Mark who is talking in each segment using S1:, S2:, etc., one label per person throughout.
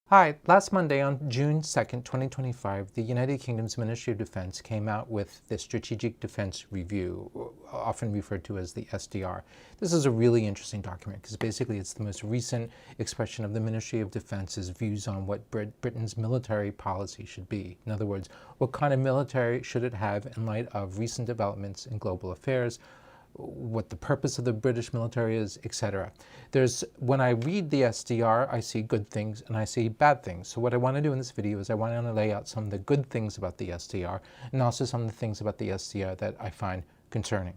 S1: Hi, last Monday on June 2nd, 2025, the United Kingdom's Ministry of Defense came out with the Strategic Defense Review, often referred to as the SDR. This is a really interesting document because basically it's the most recent expression of the Ministry of Defense's views on what Britain's military policy should be. In other words, what kind of military should it have in light of recent developments in global affairs, what the purpose of the British military is, etc. When I read the SDR, I see good things and I see bad things. So what I want to do in this video is I want to lay out some of the good things about the SDR and also some of the things about the SDR that I find concerning.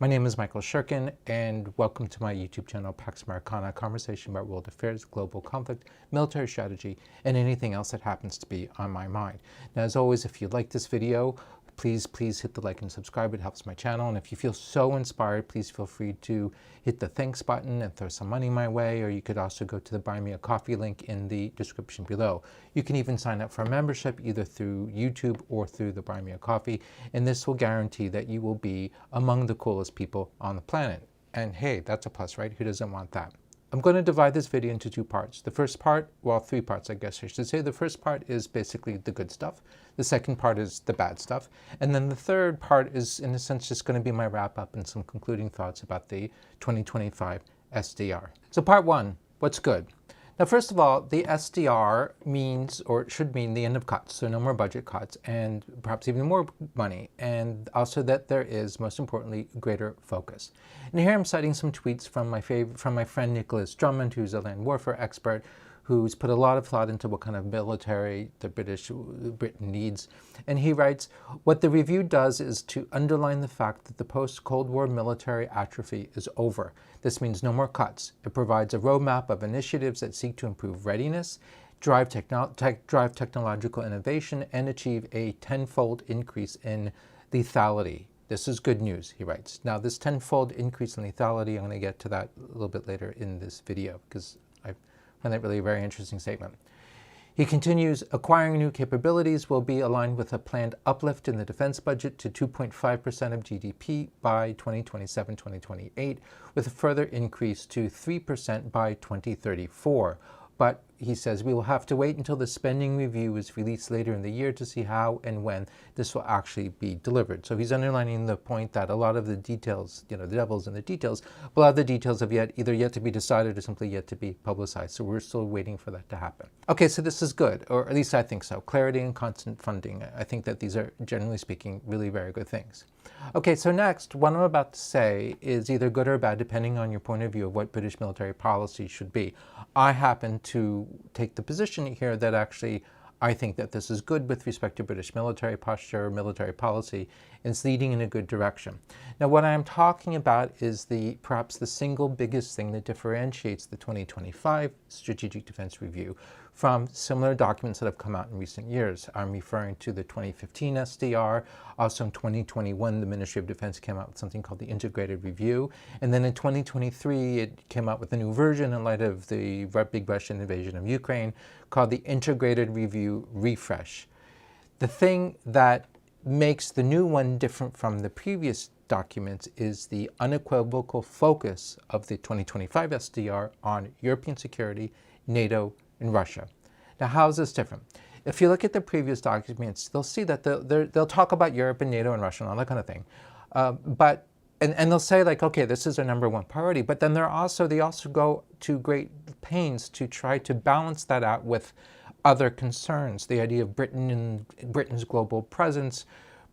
S1: My name is Michael Shurkin, and welcome to my YouTube channel, Pax Americana, a conversation about world affairs, global conflict, military strategy, and anything else that happens to be on my mind. Now, as always, if you like this video, please hit the like and subscribe. It helps my channel. And if you feel so inspired, please feel free to hit the thanks button and throw some money my way, or you could also go to the Buy Me a Coffee link in the description below. You can even sign up for a membership either through YouTube or through the Buy Me a Coffee, and this will guarantee that you will be among the coolest people on the planet. And hey, that's a plus, right? Who doesn't want that? I'm going to divide this video into two parts. The first part, well, three parts, I guess I should say. The first part is basically the good stuff. The second part is the bad stuff. And then the third part is, in a sense, just going to be my wrap up and some concluding thoughts about the 2025 SDR. So part one, what's good? Now, first of all, the SDR means, or it should mean, the end of cuts, so no more budget cuts, and perhaps even more money, and also that there is, most importantly, greater focus. And here I'm citing some tweets from my friend Nicholas Drummond, who's a land warfare expert, who's put a lot of thought into what kind of military Britain needs. And he writes, what the review does is to underline the fact that the post-Cold War military atrophy is over. This means no more cuts. It provides a roadmap of initiatives that seek to improve readiness, drive technological innovation, and achieve a tenfold increase in lethality. This is good news, he writes. Now, this tenfold increase in lethality, I'm going to get to that a little bit later in this video because I find that really a very interesting statement. He continues, acquiring new capabilities will be aligned with a planned uplift in the defense budget to 2.5% of GDP by 2027-2028, with a further increase to 3% by 2034. But he says we will have to wait until the spending review is released later in the year to see how and when this will actually be delivered. So he's underlining the point that a lot of the details, the devil's in the details, a lot of the details have either yet to be decided or simply yet to be publicized. So we're still waiting for that to happen. Okay, so this is good, or at least I think so. Clarity and constant funding. I think that these are, generally speaking, really very good things. Okay, so next, what I'm about to say is either good or bad, depending on your point of view of what British military policy should be. I happen to take the position here that actually I think that this is good with respect to British military posture, military policy, and it's leading in a good direction. Now, what I'm talking about is perhaps the single biggest thing that differentiates the 2025 Strategic Defense Review from similar documents that have come out in recent years. I'm referring to the 2015 SDR. Also in 2021, the Ministry of Defense came out with something called the Integrated Review. And then in 2023, it came out with a new version in light of the big Russian invasion of Ukraine called the Integrated Review Refresh. The thing that makes the new one different from the previous documents is the unequivocal focus of the 2025 SDR on European security, NATO, and Russia. Now, how is this different? If you look at the previous documents, they'll see that they'll talk about Europe and NATO and Russia and all that kind of thing. And they'll say like, okay, this is our number one priority, but then they also go to great pains to try to balance that out with other concerns. The idea of Britain and Britain's global presence,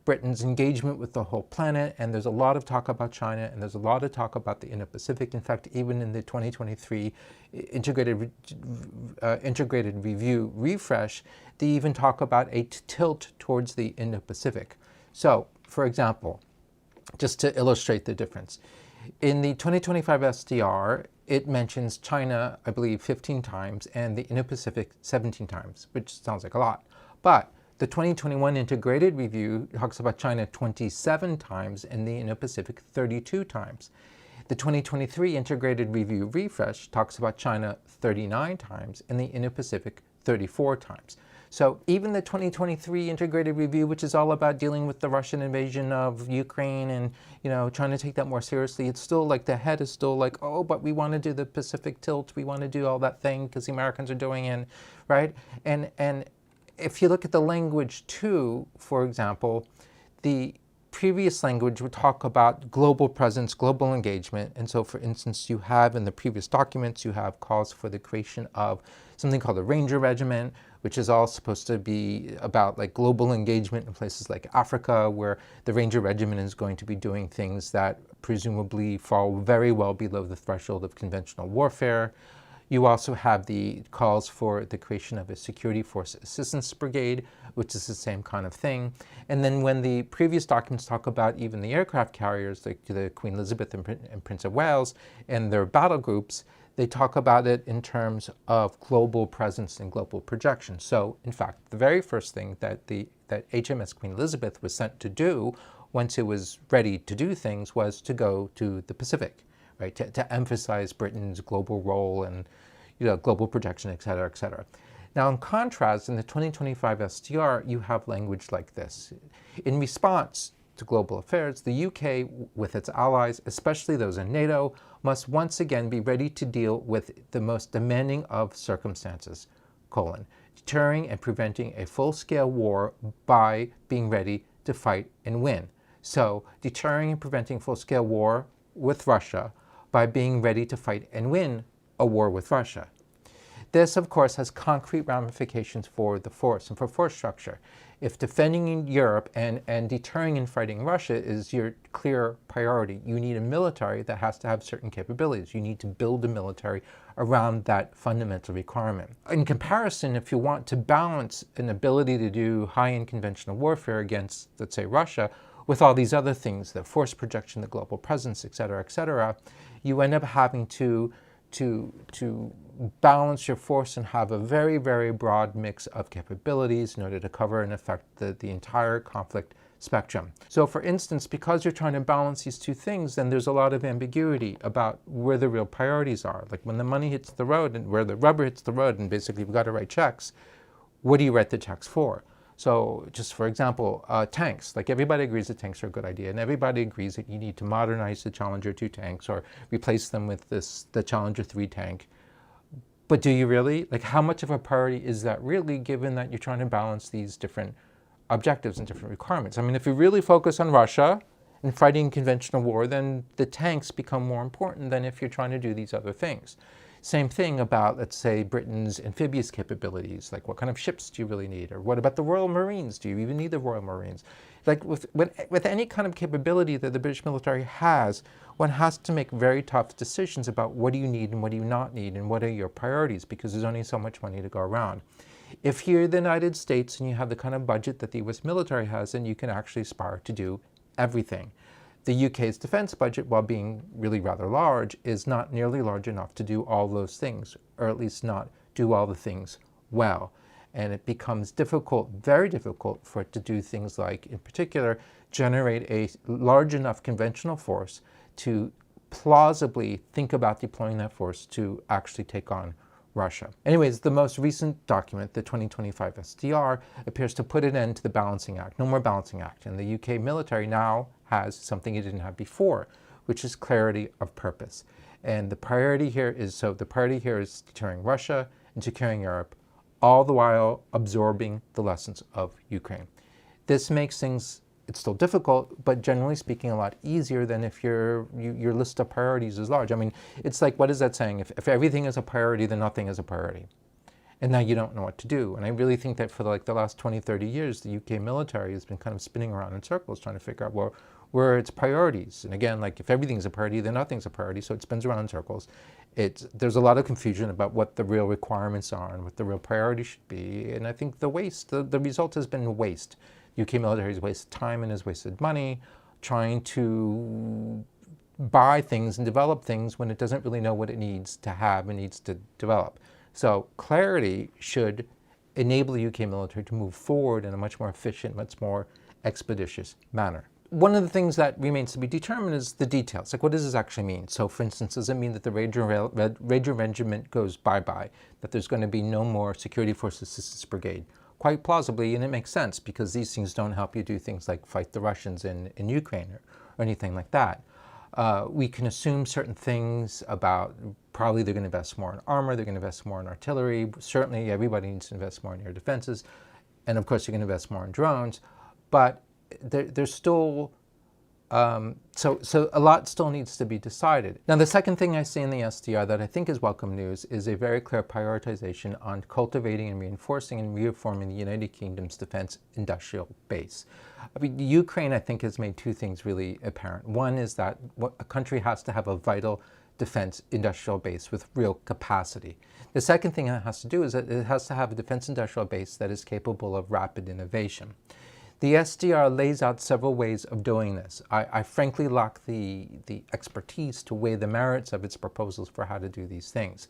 S1: Britain's engagement with the whole planet, and there's a lot of talk about China, and there's a lot of talk about the Indo-Pacific. In fact, even in the 2023 Integrated Review Refresh, they even talk about a tilt towards the Indo-Pacific. So, for example, just to illustrate the difference, in the 2025 SDR, it mentions China, I believe, 15 times, and the Indo-Pacific 17 times, which sounds like a lot. But the 2021 Integrated Review talks about China 27 times and the Indo-Pacific 32 times. The 2023 Integrated Review Refresh talks about China 39 times and the Indo-Pacific 34 times. So even the 2023 integrated review, which is all about dealing with the Russian invasion of Ukraine and, trying to take that more seriously, it's still like the head is still like, oh, but we want to do the Pacific tilt. We want to do all that thing because the Americans are doing it, right? And if you look at the language too, for example, the previous language would talk about global presence, global engagement. And so, for instance, you have in the previous documents, you have calls for the creation of something called the Ranger Regiment, which is all supposed to be about like global engagement in places like Africa, where the Ranger Regiment is going to be doing things that presumably fall very well below the threshold of conventional warfare. You also have the calls for the creation of a Security Force Assistance Brigade, which is the same kind of thing. And then when the previous documents talk about even the aircraft carriers, like the Queen Elizabeth and Prince of Wales, and their battle groups, they talk about it in terms of global presence and global projection. So, in fact, the very first thing that HMS Queen Elizabeth was sent to do once it was ready to do things was to go to the Pacific. Right, to emphasize Britain's global role and global projection, et cetera, et cetera. Now, in contrast, in the 2025 SDR, you have language like this. In response to global affairs, the UK, with its allies, especially those in NATO, must once again be ready to deal with the most demanding of circumstances, deterring and preventing a full-scale war by being ready to fight and win. So, deterring and preventing full-scale war with Russia by being ready to fight and win a war with Russia. This, of course, has concrete ramifications for the force and for force structure. If defending in Europe and deterring and fighting Russia is your clear priority, you need a military that has to have certain capabilities. You need to build a military around that fundamental requirement. In comparison, if you want to balance an ability to do high-end conventional warfare against, let's say, Russia, with all these other things, the force projection, the global presence, et cetera, you end up having to balance your force and have a very, very broad mix of capabilities in order to cover and affect the entire conflict spectrum. So for instance, because you're trying to balance these two things, then there's a lot of ambiguity about where the real priorities are. Like when the money hits the road and where the rubber hits the road and basically you've got to write checks, what do you write the checks for? So just for example, tanks, like everybody agrees that tanks are a good idea, and everybody agrees that you need to modernize the Challenger 2 tanks or replace them with the Challenger 3 tank. But do you really? Like how much of a priority is that really, given that you're trying to balance these different objectives and different requirements? I mean, if you really focus on Russia and fighting conventional war, then the tanks become more important than if you're trying to do these other things. Same thing about, let's say, Britain's amphibious capabilities, like what kind of ships do you really need? Or what about the Royal Marines? Do you even need the Royal Marines? Like with any kind of capability that the British military has, one has to make very tough decisions about what do you need and what do you not need and what are your priorities, because there's only so much money to go around. If you're the United States and you have the kind of budget that the US military has, then you can actually aspire to do everything. The UK's defense budget, while being really rather large, is not nearly large enough to do all those things, or at least not do all the things well. And it becomes difficult, very difficult, for it to do things like, in particular, generate a large enough conventional force to plausibly think about deploying that force to actually take on Russia. Anyways, the most recent document, the 2025 SDR, appears to put an end to the Balancing Act. No more Balancing Act. And the UK military now has something it didn't have before, which is clarity of purpose. And the priority here is deterring Russia and securing Europe, all the while absorbing the lessons of Ukraine. This makes things, it's still difficult, but generally speaking, a lot easier than if your list of priorities is large. I mean, it's like, what is that saying? If everything is a priority, then nothing is a priority. And now you don't know what to do. And I really think that for like the last 20, 30 years, the UK military has been kind of spinning around in circles trying to figure out where are its priorities. And again, like if everything's a priority, then nothing's a priority, so it spins around in circles. There's a lot of confusion about what the real requirements are and what the real priority should be. And I think the result has been waste. The UK military has wasted time and has wasted money trying to buy things and develop things when it doesn't really know what it needs to have and needs to develop. So clarity should enable the UK military to move forward in a much more efficient, much more expeditious manner. One of the things that remains to be determined is the details. Like, what does this actually mean? So, for instance, does it mean that the Ranger Regiment goes bye-bye, that there's going to be no more Security Force Assistance Brigade? quite plausibly, and it makes sense because these things don't help you do things like fight the Russians in Ukraine or anything like that. We can assume certain things about probably they're going to invest more in armor, they're going to invest more in artillery. Certainly everybody needs to invest more in air defenses. And of course, you're going to invest more in drones. But there's still, so a lot still needs to be decided. Now, the second thing I see in the SDR that I think is welcome news is a very clear prioritization on cultivating and reinforcing and reforming the United Kingdom's defense industrial base. I mean, Ukraine, I think, has made two things really apparent. One is that a country has to have a vital defense industrial base with real capacity. The second thing it has to do is that it has to have a defense industrial base that is capable of rapid innovation. The SDR lays out several ways of doing this. I frankly lack the expertise to weigh the merits of its proposals for how to do these things.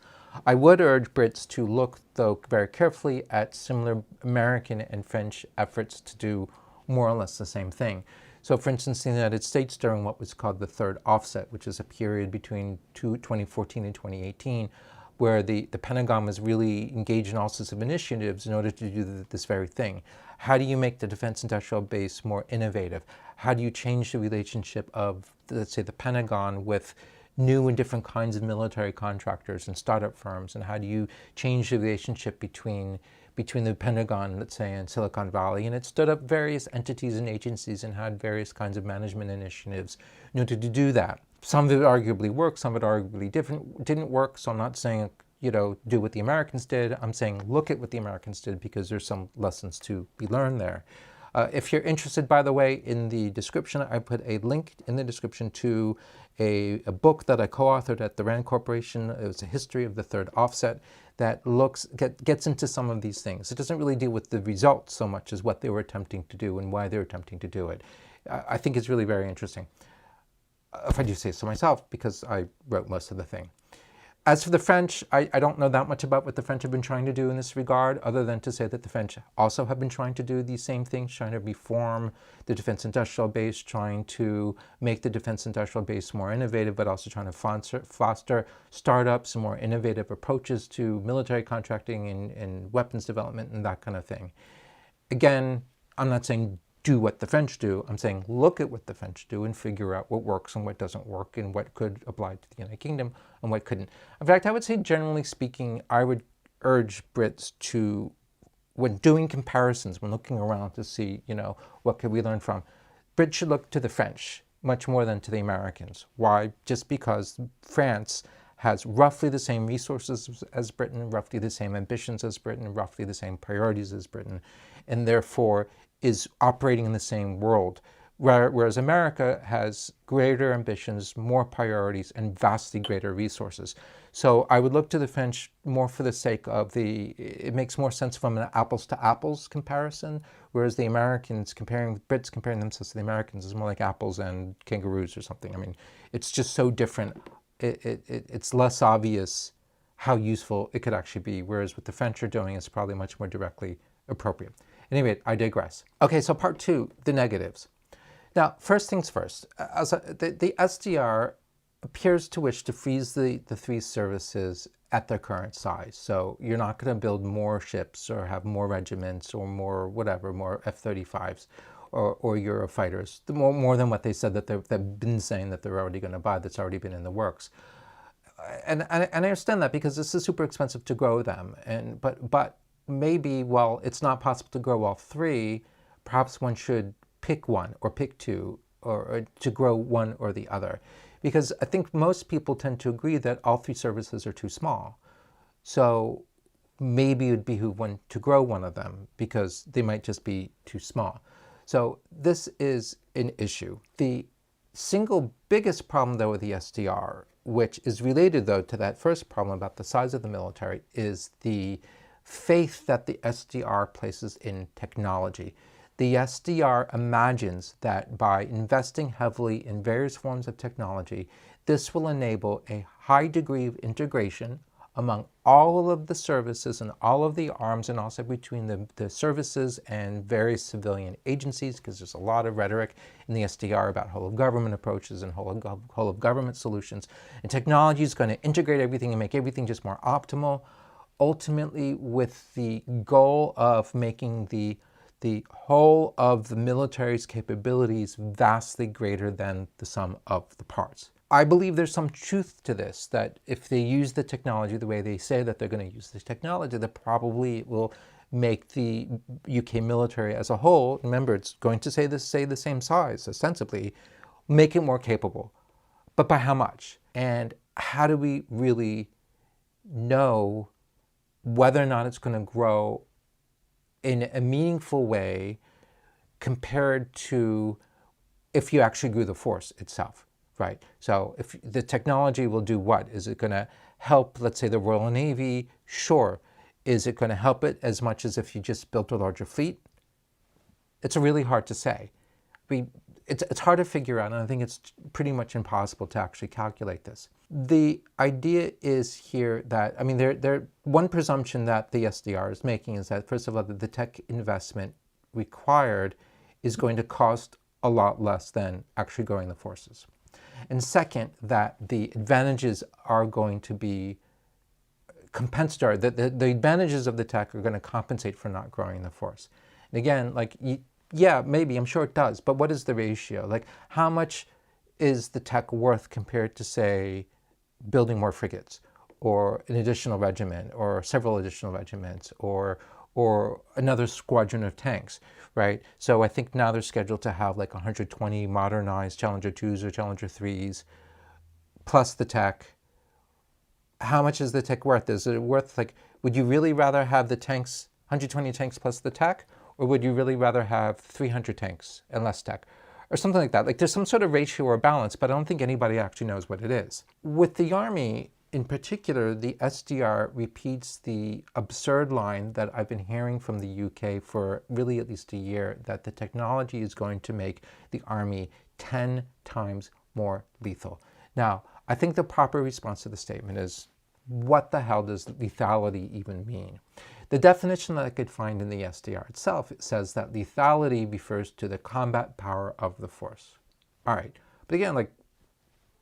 S1: I would urge Brits to look, though, very carefully at similar American and French efforts to do more or less the same thing. So, for instance, in the United States, during what was called the third offset, which is a period between 2014 and 2018, where the Pentagon was really engaged in all sorts of initiatives in order to do this very thing. How do you make the defense industrial base more innovative? How do you change the relationship of, let's say, the Pentagon with new and different kinds of military contractors and startup firms? And how do you change the relationship between the Pentagon, let's say, and Silicon Valley? And it stood up various entities and agencies and had various kinds of management initiatives in order to do that. Some of it arguably worked, some of it arguably didn't work. So I'm not saying, do what the Americans did. I'm saying look at what the Americans did because there's some lessons to be learned there. If you're interested, by the way, in the description, I put a link in the description to a book that I co-authored at the RAND Corporation. It was a history of the third offset that gets into some of these things. It doesn't really deal with the results so much as what they were attempting to do and why they were attempting to do it. I think it's really very interesting. If I do say so myself, because I wrote most of the thing. As for the French, I don't know that much about what the French have been trying to do in this regard, other than to say that the French also have been trying to do these same things, trying to reform the defense industrial base, trying to make the defense industrial base more innovative, but also trying to foster startups and more innovative approaches to military contracting and weapons development and that kind of thing. Again, I'm not saying do what the French do. I'm saying look at what the French do and figure out what works and what doesn't work and what could apply to the United Kingdom and what couldn't. In fact, I would say generally speaking, I would urge Brits to, when doing comparisons, when looking around to see, what could we learn from, Brits should look to the French much more than to the Americans. Why? Just because France has roughly the same resources as Britain, roughly the same ambitions as Britain, roughly the same priorities as Britain, and therefore is operating in the same world, whereas America has greater ambitions, more priorities, and vastly greater resources. So I would look to the French more for the sake of it makes more sense from an apples to apples comparison, whereas the Americans Brits comparing themselves to the Americans is more like apples and kangaroos or something. I mean, it's just so different. It's less obvious how useful it could actually be, whereas what the French are doing is probably much more directly appropriate. Anyway, I digress. Okay, so part two, the negatives. Now, first things first, the SDR appears to wish to freeze the three services at their current size. So you're not going to build more ships or have more regiments or more F-35s or Eurofighters, more than what they said that they've been saying that they're already going to buy, that's already been in the works. And I understand that because this is super expensive to grow them, but maybe, while it's not possible to grow all three, perhaps one should pick one or pick two or to grow one or the other. Because I think most people tend to agree that all three services are too small. So maybe it would behoove one to grow one of them because they might just be too small. So this is an issue. The single biggest problem, though, with the SDR, which is related, though, to that first problem about the size of the military, is the faith that the SDR places in technology. The SDR imagines that by investing heavily in various forms of technology, this will enable a high degree of integration among all of the services and all of the arms, and also between the services and various civilian agencies, because there's a lot of rhetoric in the SDR about whole of government approaches and whole of government solutions. And technology is going to integrate everything and make everything just more optimal. ultimately with the goal of making the whole of the military's capabilities vastly greater than the sum of the parts. I believe there's some truth to this, that if they use the technology the way they say that they're going to use the technology, that probably will make the UK military as a whole, remember it's going to say the same size, ostensibly, make it more capable. But by how much? And how do we really know whether or not it's going to grow in a meaningful way compared to if you actually grew the force itself, right? So if the technology will do what? Is it going to help, let's say, the Royal Navy? Sure. Is it going to help it as much as if you just built a larger fleet? It's really hard to say. It's hard to figure out, and I think it's pretty much impossible to actually calculate this. The idea is here that, I mean, one presumption that the SDR is making is that, first of all, the tech investment required is going to cost a lot less than actually growing the forces. And second, that the advantages are going to be compensatory, that the advantages of the tech are going to compensate for not growing the force. And again, like, yeah, maybe, I'm sure it does, but what is the ratio? Like, how much is the tech worth compared to, say, building more frigates, or an additional regiment, or several additional regiments, or another squadron of tanks, right? So I think now they're scheduled to have like 120 modernized Challenger 2s or Challenger 3s, plus the tech. How much is the tech worth? Is it worth, like, would you really rather have the tanks, 120 tanks plus the tech, or would you really rather have 300 tanks and less tech? Or something like that. Like, there's some sort of ratio or balance, but I don't think anybody actually knows what it is. With the Army in particular, the SDR repeats the absurd line that I've been hearing from the UK for really at least a year, that the technology is going to make the Army 10 times more lethal. Now, I think the proper response to the statement is, what the hell does lethality even mean? The definition that I could find in the SDR itself, it says that lethality refers to the combat power of the force. All right, but again, like,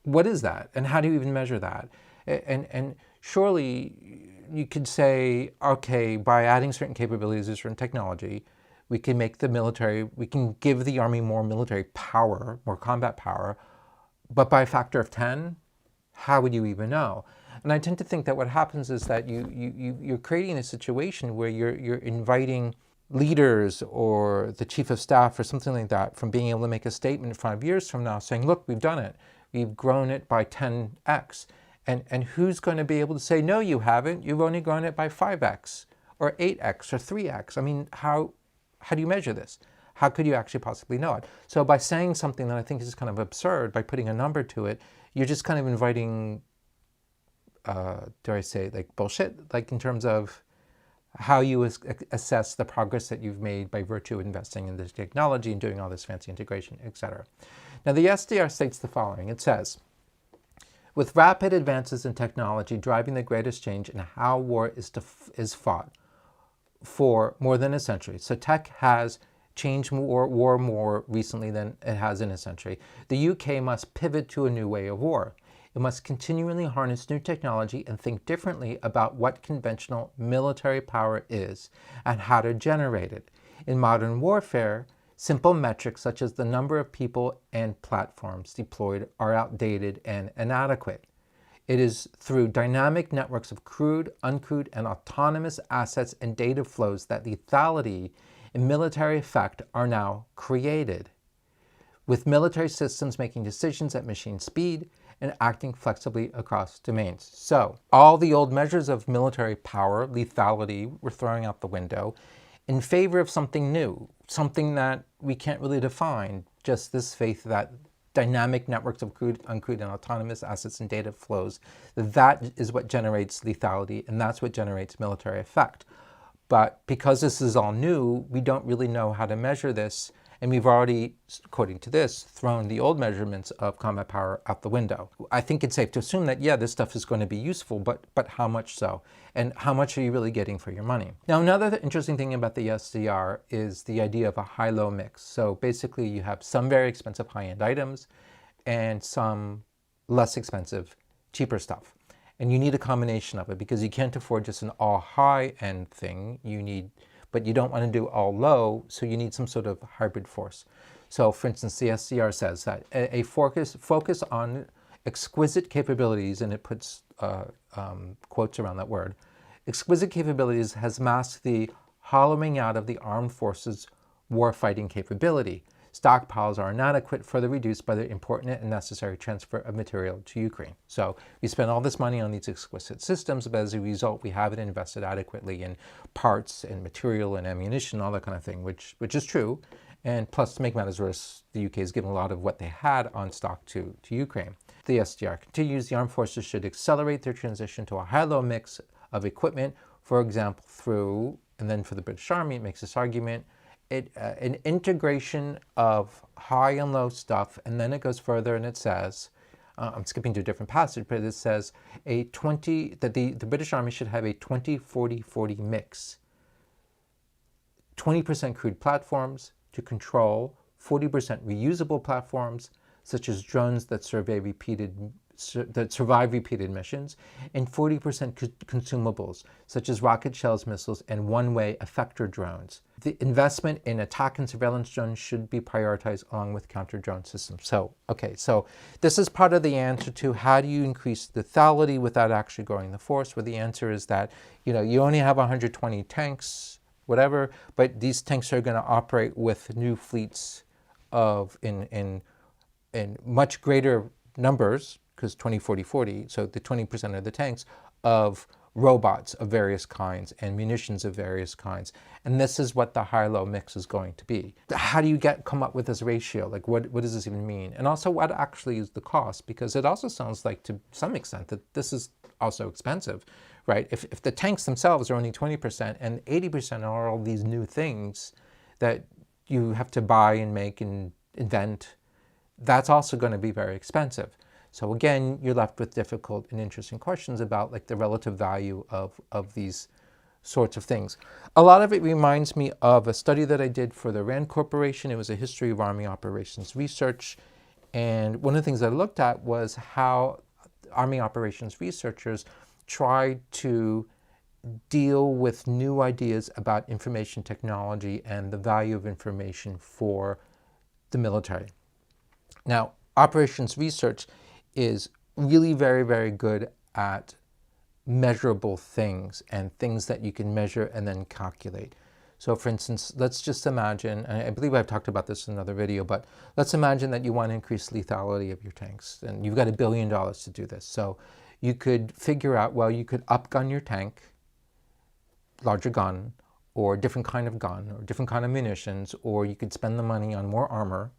S1: what is that? And how do you even measure that? And surely you could say, okay, by adding certain capabilities or certain technology, we can make the military, we can give the Army more military power, more combat power, but by a factor of 10, how would you even know? And I tend to think that what happens is that you're creating a situation where you're inviting leaders or the chief of staff or something like that from being able to make a statement 5 years from now saying, look, we've done it. We've grown it by 10x. And who's going to be able to say, no, you haven't. You've only grown it by 5x or 8x or 3x. I mean, how do you measure this? How could you actually possibly know it? So by saying something that I think is kind of absurd, by putting a number to it, you're just kind of inviting, dare I say, like, bullshit, like in terms of how you assess the progress that you've made by virtue of investing in this technology and doing all this fancy integration, etc. Now, the SDR states the following. It says, with rapid advances in technology driving the greatest change in how war is fought for more than a century, so tech has changed war more recently than it has in a century, the UK must pivot to a new way of war. It must continually harness new technology and think differently about what conventional military power is and how to generate it. In modern warfare, simple metrics such as the number of people and platforms deployed are outdated and inadequate. It is through dynamic networks of crewed, uncrewed, and autonomous assets and data flows that lethality and military effect are now created, with military systems making decisions at machine speed and acting flexibly across domains. So all the old measures of military power, lethality, we're throwing out the window in favor of something new, something that we can't really define, just this faith that dynamic networks of crewed, uncrewed, and autonomous assets and data flows, that is what generates lethality, and that's what generates military effect. But because this is all new, we don't really know how to measure this, and we've already, according to this, thrown the old measurements of combat power out the window. I think it's safe to assume that, yeah, this stuff is going to be useful, but how much so? And how much are you really getting for your money? Now, another interesting thing about the SDR is the idea of a high-low mix. So basically, you have some very expensive high-end items and some less expensive, cheaper stuff. And you need a combination of it because you can't afford just an all high-end thing. But you don't want to do all low, so you need some sort of hybrid force. So for instance, the SDR says that a focus on exquisite capabilities, and it puts quotes around that word, exquisite capabilities has masked the hollowing out of the armed forces' warfighting capability. Stockpiles are inadequate, further reduced by the important and necessary transfer of material to Ukraine. So we spend all this money on these exquisite systems, but as a result, we haven't invested adequately in parts and material and ammunition, all that kind of thing, which is true. And plus, to make matters worse, the UK has given a lot of what they had on stock to Ukraine. The SDR continues, the armed forces should accelerate their transition to a high-low mix of equipment, for example, through, and then for the British Army, it makes this argument, an integration of high and low stuff, and then it goes further and it says, I'm skipping to a different passage, but it says that the British Army should have a 20-40-40 mix. 20% crewed platforms to control, 40% reusable platforms, such as drones that survive repeated missions, and 40% consumables, such as rocket shells, missiles, and one-way effector drones. The investment in attack and surveillance drones should be prioritized along with counter-drone systems. So this is part of the answer to how do you increase lethality without actually growing the force, where the answer is that, you only have 120 tanks, whatever, but these tanks are going to operate with new fleets in much greater numbers, because 20-40-40, so the 20% of the tanks, of robots of various kinds and munitions of various kinds. And this is what the high-low mix is going to be. How do you come up with this ratio? Like, what does this even mean? And also, what actually is the cost? Because it also sounds like, to some extent, that this is also expensive, right? If the tanks themselves are only 20% and 80% are all these new things that you have to buy and make and invent, that's also going to be very expensive. So again, you're left with difficult and interesting questions about the relative value of these sorts of things. A lot of it reminds me of a study that I did for the RAND Corporation. It was a history of Army operations research. And one of the things I looked at was how Army operations researchers tried to deal with new ideas about information technology and the value of information for the military. Now, operations research is really very, very good at measurable things and things that you can measure and then calculate. So for instance, let's just imagine, and I believe I've talked about this in another video, but let's imagine that you want to increase lethality of your tanks, and you've got $1 billion to do this. So you could figure out, well, you could upgun your tank, larger gun, or different kind of gun, or different kind of munitions, or you could spend the money on more armor.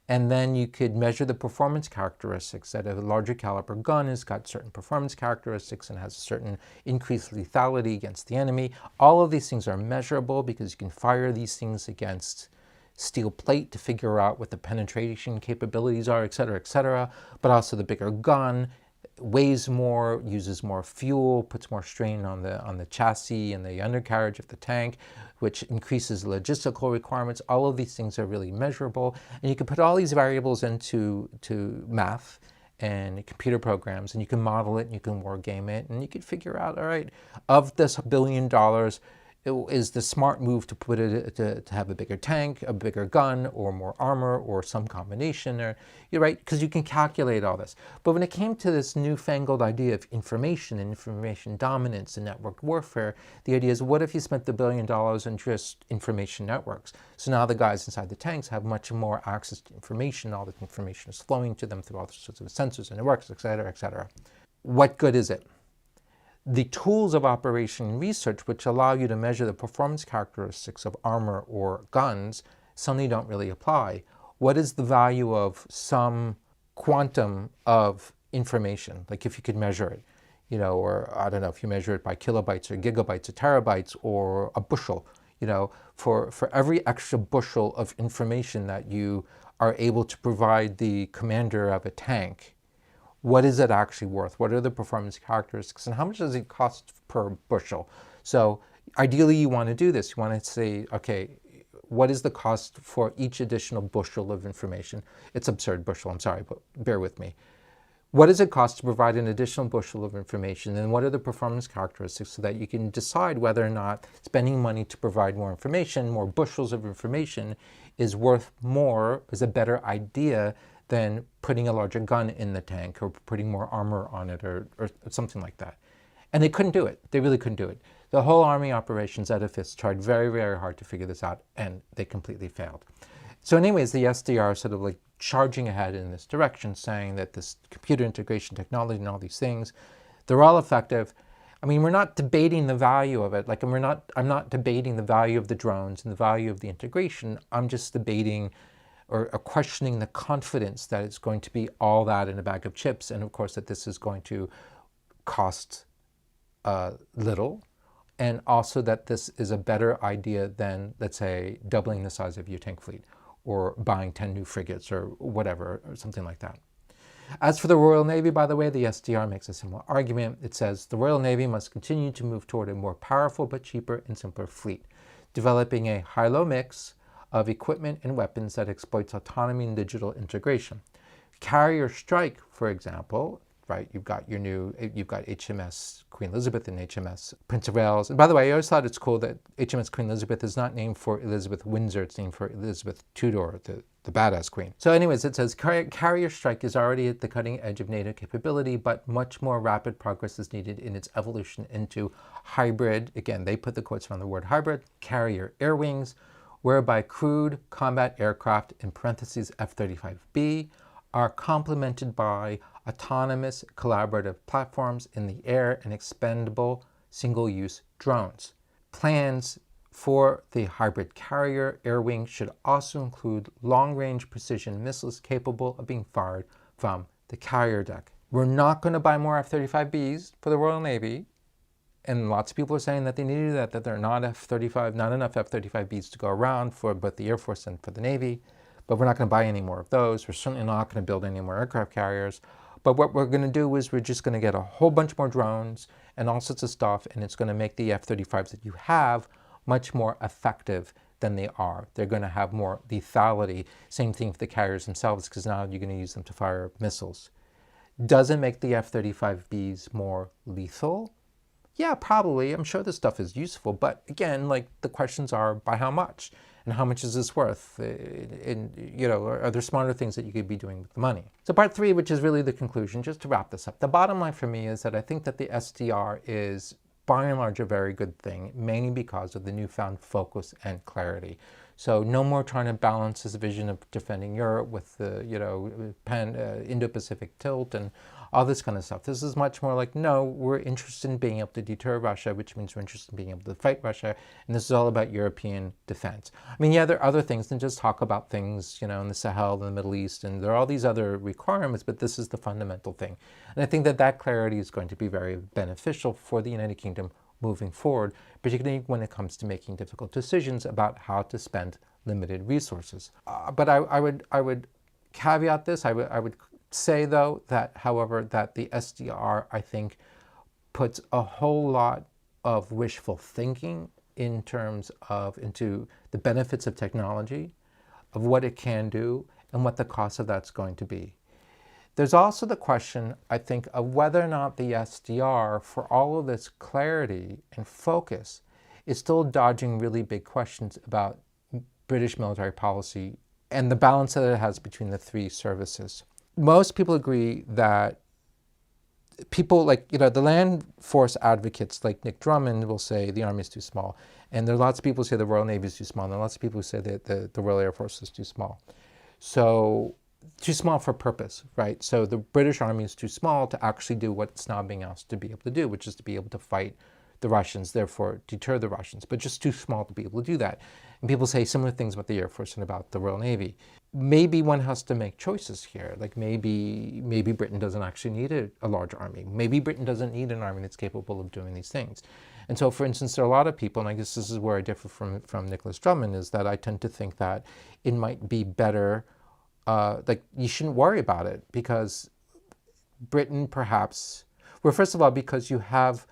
S1: And then you could measure the performance characteristics, that a larger caliber gun has got certain performance characteristics and has a certain increased lethality against the enemy. All of these things are measurable because you can fire these things against steel plate to figure out what the penetration capabilities are, et cetera, but also the bigger gun weighs more, uses more fuel, puts more strain on the chassis and the undercarriage of the tank, which increases logistical requirements. All of these things are really measurable, and you can put all these variables into math and computer programs, and you can model it and you can war game it, and you can figure out, all right, of this $1 billion, is the smart move to put it to have a bigger tank, a bigger gun, or more armor, or some combination, or you're right, because you can calculate all this. But when it came to this newfangled idea of information and information dominance and networked warfare, the idea is, what if you spent the $1 billion on just information networks? So now the guys inside the tanks have much more access to information. All the information is flowing to them through all sorts of sensors and networks, et cetera. What good is it? The tools of operation research, which allow you to measure the performance characteristics of armor or guns, suddenly don't really apply. What is the value of some quantum of information? Like if you could measure it, or I don't know, if you measure it by kilobytes or gigabytes or terabytes or a bushel, for every extra bushel of information that you are able to provide the commander of a tank, what is it actually worth? What are the performance characteristics, and how much does it cost per bushel? So ideally you want to do this. You want to say, okay, what is the cost for each additional bushel of information? It's absurd, bushel, I'm sorry, but bear with me. What does it cost to provide an additional bushel of information, and what are the performance characteristics so that you can decide whether or not spending money to provide more information, more bushels of information, is worth more, is a better idea than putting a larger gun in the tank or putting more armor on it or something like that. And they couldn't do it. They really couldn't do it. The whole Army operations edifice tried very, very hard to figure this out, and they completely failed. So anyways, the SDR sort of like charging ahead in this direction, saying that this computer integration technology and all these things, they're all effective. I mean, we're not debating the value of it. Like, I'm not debating the value of the drones and the value of the integration. I'm just debating or questioning the confidence that it's going to be all that in a bag of chips. And of course, that this is going to cost little. And also that this is a better idea than, let's say, doubling the size of your tank fleet or buying 10 new frigates or whatever, or something like that. As for the Royal Navy, by the way, the SDR makes a similar argument. It says the Royal Navy must continue to move toward a more powerful but cheaper and simpler fleet, developing a high-low mix of equipment and weapons that exploits autonomy and digital integration. Carrier strike, for example, right? You've got HMS Queen Elizabeth and HMS Prince of Wales. And by the way, I always thought it's cool that HMS Queen Elizabeth is not named for Elizabeth Windsor, it's named for Elizabeth Tudor, the badass queen. So anyways, it says carrier strike is already at the cutting edge of NATO capability, but much more rapid progress is needed in its evolution into hybrid, again, they put the quotes around the word hybrid, carrier air wings, whereby crewed combat aircraft, in parentheses F-35B, are complemented by autonomous collaborative platforms in the air and expendable single-use drones. Plans for the hybrid carrier air wing should also include long-range precision missiles capable of being fired from the carrier deck. We're not going to buy more F-35Bs for the Royal Navy, and lots of people are saying that they need to do that, that there are not enough F-35Bs to go around for both the Air Force and for the Navy. But we're not going to buy any more of those. We're certainly not going to build any more aircraft carriers. But what we're going to do is we're just going to get a whole bunch more drones and all sorts of stuff, and it's going to make the F-35s that you have much more effective than they are. They're going to have more lethality. Same thing for the carriers themselves, because now you're going to use them to fire missiles. Does it make the F-35Bs more lethal? Yeah, probably. I'm sure this stuff is useful. But again, like, the questions are by how much? And how much is this worth? Are there smarter things that you could be doing with the money? So part 3, which is really the conclusion, just to wrap this up. The bottom line for me is that I think that the SDR is by and large a very good thing, mainly because of the newfound focus and clarity. So no more trying to balance this vision of defending Europe with the Indo-Pacific tilt and all this kind of stuff. This is much more like, no, we're interested in being able to deter Russia, which means we're interested in being able to fight Russia, and this is all about European defense. I mean, yeah, there are other things than just talk about things, in the Sahel, in the Middle East, and there are all these other requirements, but this is the fundamental thing. And I think that that clarity is going to be very beneficial for the United Kingdom moving forward, particularly when it comes to making difficult decisions about how to spend limited resources. But I would caveat this. I would say, though, that, however, that the SDR, I think, puts a whole lot of wishful thinking into the benefits of technology, of what it can do, and what the cost of that's going to be. There's also the question, I think, of whether or not the SDR, for all of this clarity and focus, is still dodging really big questions about British military policy and the balance that it has between the three services. Most people agree that people like, the land force advocates like Nick Drummond will say the Army is too small. And there are lots of people who say the Royal Navy is too small. And there are lots of people who say that the Royal Air Force is too small. So, too small for purpose, right? So the British Army is too small to actually do what it's now being asked to be able to do, which is to be able to fight the Russians, therefore deter the Russians, but just too small to be able to do that. And people say similar things about the Air Force and about the Royal Navy. Maybe one has to make choices here. Like maybe Britain doesn't actually need a large army. Maybe Britain doesn't need an army that's capable of doing these things. And so, for instance, there are a lot of people, and I guess this is where I differ from Nicholas Drummond, is that I tend to think that it might be better, you shouldn't worry about it, because Britain perhaps, well, first of all, because you have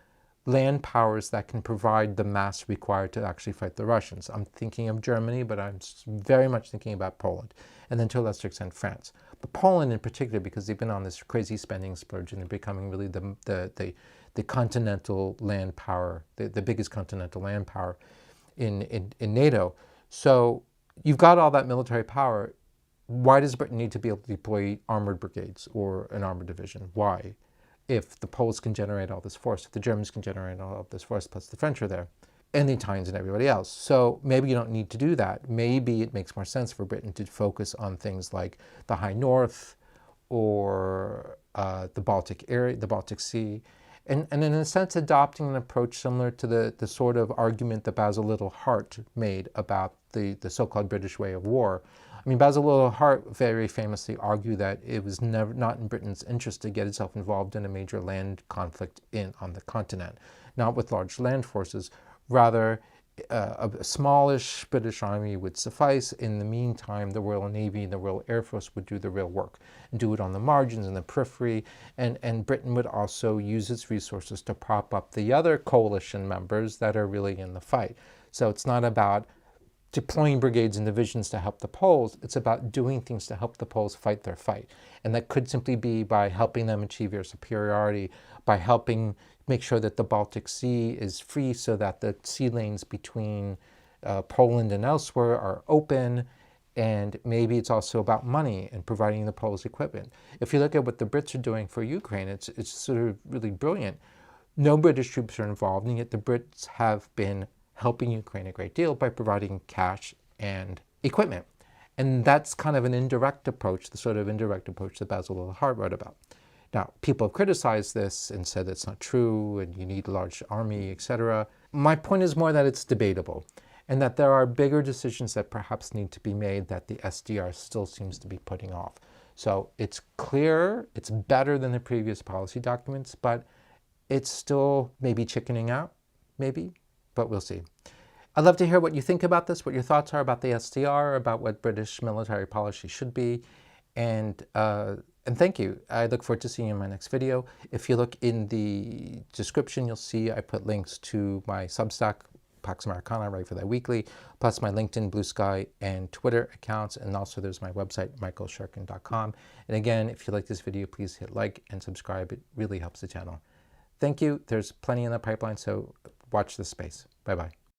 S1: land powers that can provide the mass required to actually fight the Russians. I'm thinking of Germany, but I'm very much thinking about Poland, and then to a lesser extent France. But Poland in particular, because they've been on this crazy spending splurge and they're becoming really the continental land power, the biggest continental land power in NATO. So you've got all that military power. Why does Britain need to be able to deploy armored brigades or an armored division? Why? If the Poles can generate all this force, if the Germans can generate all of this force, plus the French are there, and the Italians and everybody else. So maybe you don't need to do that. Maybe it makes more sense for Britain to focus on things like the High North or the Baltic area, the Baltic Sea, and in a sense adopting an approach similar to the sort of argument that Basil Littell Hart made about the so-called British way of war. I mean, Basil Littell Hart very famously argued that it was not in Britain's interest to get itself involved in a major land conflict on the continent, not with large land forces. Rather, a smallish British army would suffice. In the meantime, the Royal Navy and the Royal Air Force would do the real work and do it on the margins and the periphery. And Britain would also use its resources to prop up the other coalition members that are really in the fight. So it's not about deploying brigades and divisions to help the Poles. It's about doing things to help the Poles fight their fight. And that could simply be by helping them achieve their superiority, by helping make sure that the Baltic Sea is free so that the sea lanes between Poland and elsewhere are open. And maybe it's also about money and providing the Poles equipment. If you look at what the Brits are doing for Ukraine, it's sort of really brilliant. No British troops are involved, and yet the Brits have been helping Ukraine a great deal by providing cash and equipment. And that's kind of an indirect approach, the sort of indirect approach that Basil Littell Hart wrote about. Now, people have criticized this and said it's not true and you need a large army, etc. My point is more that it's debatable and that there are bigger decisions that perhaps need to be made that the SDR still seems to be putting off. So it's clear, it's better than the previous policy documents, but it's still maybe chickening out, maybe, but we'll see. I'd love to hear what you think about this, what your thoughts are about the SDR, about what British military policy should be, and thank you. I look forward to seeing you in my next video. If you look in the description, you'll see I put links to my Substack, Pax Americana, I write for that weekly, plus my LinkedIn, Blue Sky, and Twitter accounts, and also there's my website, michaelsharkin.com. And again, if you like this video, please hit like and subscribe. It really helps the channel. Thank you. There's plenty in the pipeline, so watch this space. Bye-bye.